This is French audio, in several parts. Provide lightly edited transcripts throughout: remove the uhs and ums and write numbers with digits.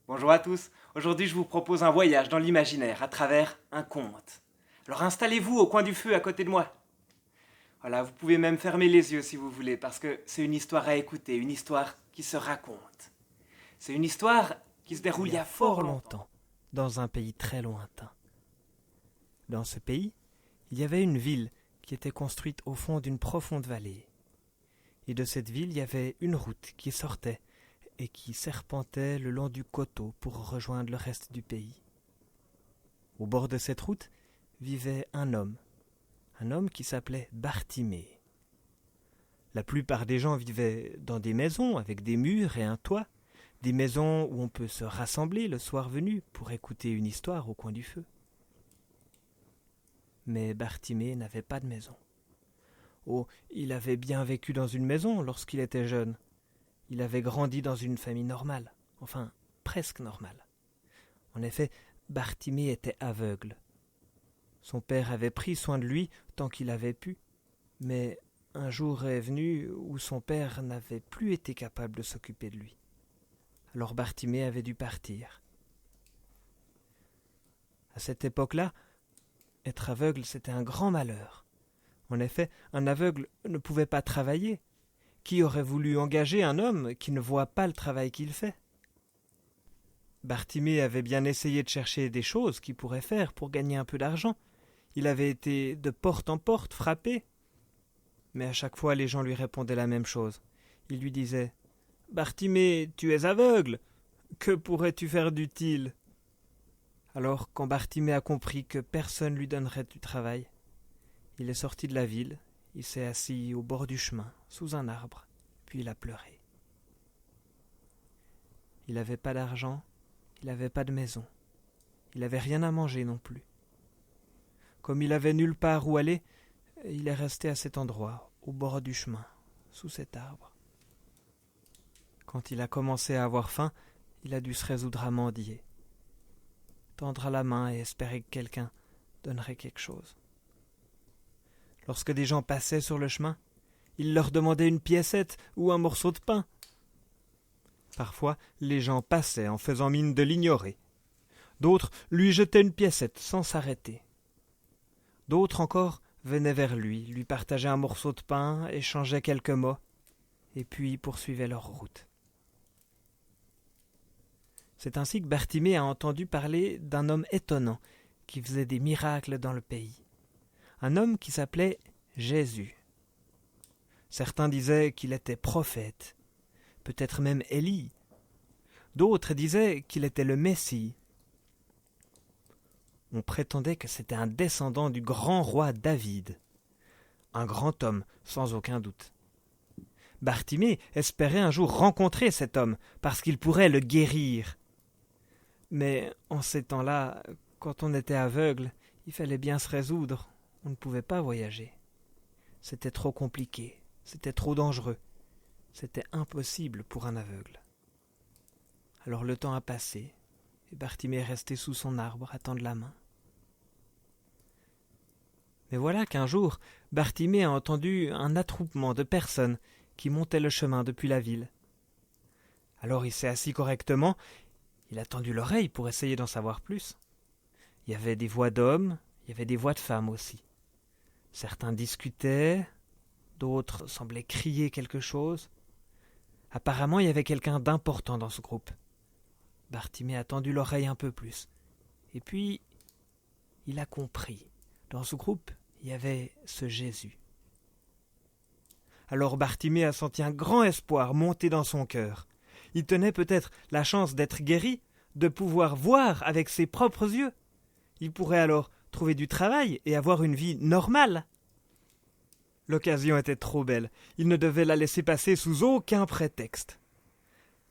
Bonjour à tous. Aujourd'hui, je vous propose un voyage dans l'imaginaire à travers un conte. Alors installez-vous au coin du feu à côté de moi. Voilà, vous pouvez même fermer les yeux si vous voulez, parce que c'est une histoire à écouter, une histoire qui se raconte. C'est une histoire qui se déroule Il il y y a a fort fort longtemps. longtemps, dans un pays très lointain. Dans ce pays, il y avait une ville qui était construite au fond d'une profonde vallée. Et de cette ville, il y avait une route qui sortait et qui serpentait le long du coteau pour rejoindre le reste du pays. Au bord de cette route vivait un homme qui s'appelait Bartimée. La plupart des gens vivaient dans des maisons avec des murs et un toit, des maisons où on peut se rassembler le soir venu pour écouter une histoire au coin du feu. Mais Bartimée n'avait pas de maison. Oh, il avait bien vécu dans une maison lorsqu'il était jeune. Il avait grandi dans une famille normale, enfin presque normale. En effet, Bartimée était aveugle. Son père avait pris soin de lui tant qu'il avait pu, mais un jour est venu où son père n'avait plus été capable de s'occuper de lui. Alors Bartimée avait dû partir. À cette époque-là, être aveugle, c'était un grand malheur. En effet, un aveugle ne pouvait pas travailler. Qui aurait voulu engager un homme qui ne voit pas le travail qu'il fait? Bartimée avait bien essayé de chercher des choses qu'il pourrait faire pour gagner un peu d'argent. Il avait été de porte en porte frappé. Mais à chaque fois, les gens lui répondaient la même chose. Ils lui disaient « Bartimée, tu es aveugle. Que pourrais-tu faire d'utile ?» Alors, quand Bartimée a compris que personne lui donnerait du travail, il est sorti de la ville, il s'est assis au bord du chemin, sous un arbre, puis il a pleuré. Il n'avait pas d'argent, il n'avait pas de maison, il n'avait rien à manger non plus. Comme il avait nulle part où aller, il est resté à cet endroit, au bord du chemin, sous cet arbre. Quand il a commencé à avoir faim, il a dû se résoudre à mendier, tendre la main et espérer que quelqu'un donnerait quelque chose. Lorsque des gens passaient sur le chemin, il leur demandait une piécette ou un morceau de pain. Parfois, les gens passaient en faisant mine de l'ignorer. D'autres lui jetaient une piécette sans s'arrêter. D'autres encore venaient vers lui, lui partageaient un morceau de pain, échangeaient quelques mots, et puis poursuivaient leur route. C'est ainsi que Bartimée a entendu parler d'un homme étonnant qui faisait des miracles dans le pays. Un homme qui s'appelait Jésus. Certains disaient qu'il était prophète, peut-être même Élie. D'autres disaient qu'il était le Messie. On prétendait que c'était un descendant du grand roi David. Un grand homme, sans aucun doute. Bartimée espérait un jour rencontrer cet homme, parce qu'il pourrait le guérir. Mais en ces temps-là, quand on était aveugle, il fallait bien se résoudre. On ne pouvait pas voyager. C'était trop compliqué, c'était trop dangereux. C'était impossible pour un aveugle. Alors le temps a passé, et Bartimée est resté sous son arbre à tendre la main. Mais voilà qu'un jour, Bartimée a entendu un attroupement de personnes qui montaient le chemin depuis la ville. Alors il s'est assis correctement, il a tendu l'oreille pour essayer d'en savoir plus. Il y avait des voix d'hommes, il y avait des voix de femmes aussi. Certains discutaient, d'autres semblaient crier quelque chose. Apparemment, il y avait quelqu'un d'important dans ce groupe. Bartimée a tendu l'oreille un peu plus. Et puis, il a compris. Dans ce groupe, il y avait ce Jésus. Alors Bartimée a senti un grand espoir monter dans son cœur. Il tenait peut-être la chance d'être guéri, de pouvoir voir avec ses propres yeux. Il pourrait alors trouver du travail et avoir une vie normale. L'occasion était trop belle. Il ne devait la laisser passer sous aucun prétexte.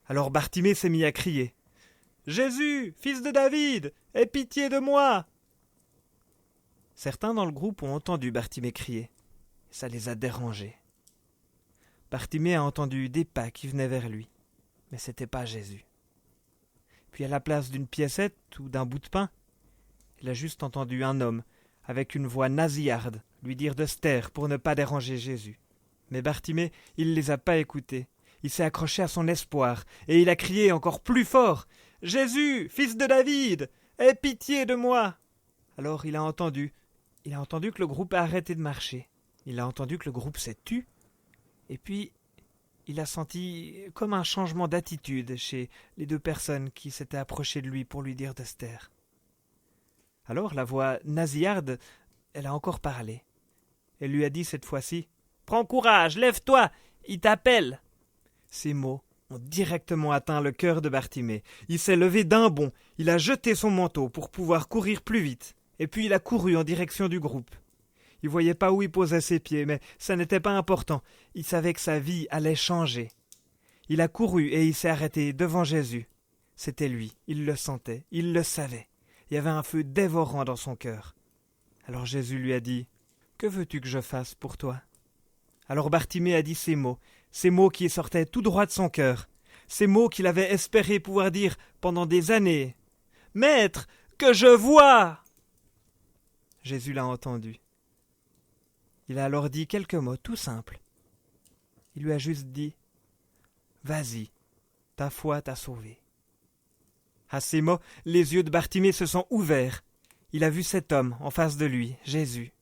Alors Bartimée s'est mis à crier « Jésus, fils de David, aie pitié de moi !» Certains dans le groupe ont entendu Bartimée crier. Ça les a dérangés. Bartimée a entendu des pas qui venaient vers lui. Mais ce n'était pas Jésus. Puis à la place d'une piécette ou d'un bout de pain, il a juste entendu un homme, avec une voix nasillarde, lui dire de se taire pour ne pas déranger Jésus. Mais Bartimée, il ne les a pas écoutés. Il s'est accroché à son espoir, et il a crié encore plus fort Jésus, fils de David, aie pitié de moi. Alors il a entendu que le groupe a arrêté de marcher. Il a entendu que le groupe s'est tu. Et puis, il a senti comme un changement d'attitude chez les deux personnes qui s'étaient approchées de lui pour lui dire de se taire. Alors la voix nasillarde, elle a encore parlé. Elle lui a dit cette fois-ci « Prends courage, lève-toi, il t'appelle !» Ces mots ont directement atteint le cœur de Bartimée. Il s'est levé d'un bond, il a jeté son manteau pour pouvoir courir plus vite, et puis il a couru en direction du groupe. Il voyait pas où il posait ses pieds, mais ça n'était pas important. Il savait que sa vie allait changer. Il a couru et il s'est arrêté devant Jésus. C'était lui, il le sentait, il le savait. Il y avait un feu dévorant dans son cœur. Alors Jésus lui a dit « Que veux-tu que je fasse pour toi ?» Alors Bartimée a dit ces mots qui sortaient tout droit de son cœur, ces mots qu'il avait espéré pouvoir dire pendant des années. « Maître, que je vois !» Jésus l'a entendu. Il a alors dit quelques mots tout simples. Il lui a juste dit « Vas-y, ta foi t'a sauvé. » À ces mots, les yeux de Bartimée se sont ouverts. Il a vu cet homme en face de lui, Jésus.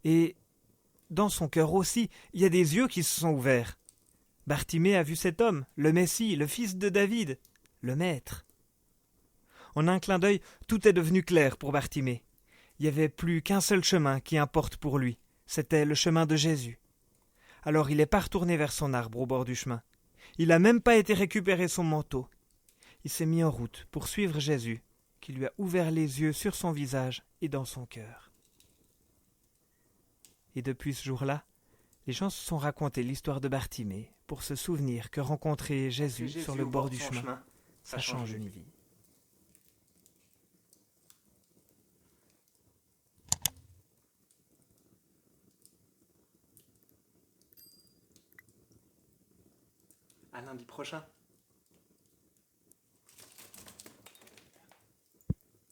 Et dans son cœur aussi, il y a des yeux qui se sont ouverts. Bartimée a vu cet homme, le Messie, le fils de David, le Maître. En un clin d'œil, tout est devenu clair pour Bartimée. Il n'y avait plus qu'un seul chemin qui importe pour lui. C'était le chemin de Jésus. Alors il n'est pas retourné vers son arbre au bord du chemin. Il n'a même pas été récupérer son manteau. Il s'est mis en route pour suivre Jésus, qui lui a ouvert les yeux sur son visage et dans son cœur. Et depuis ce jour-là, les gens se sont raconté l'histoire de Bartimée pour se souvenir que rencontrer Jésus sur le bord du chemin, ça change une vie. À lundi prochain.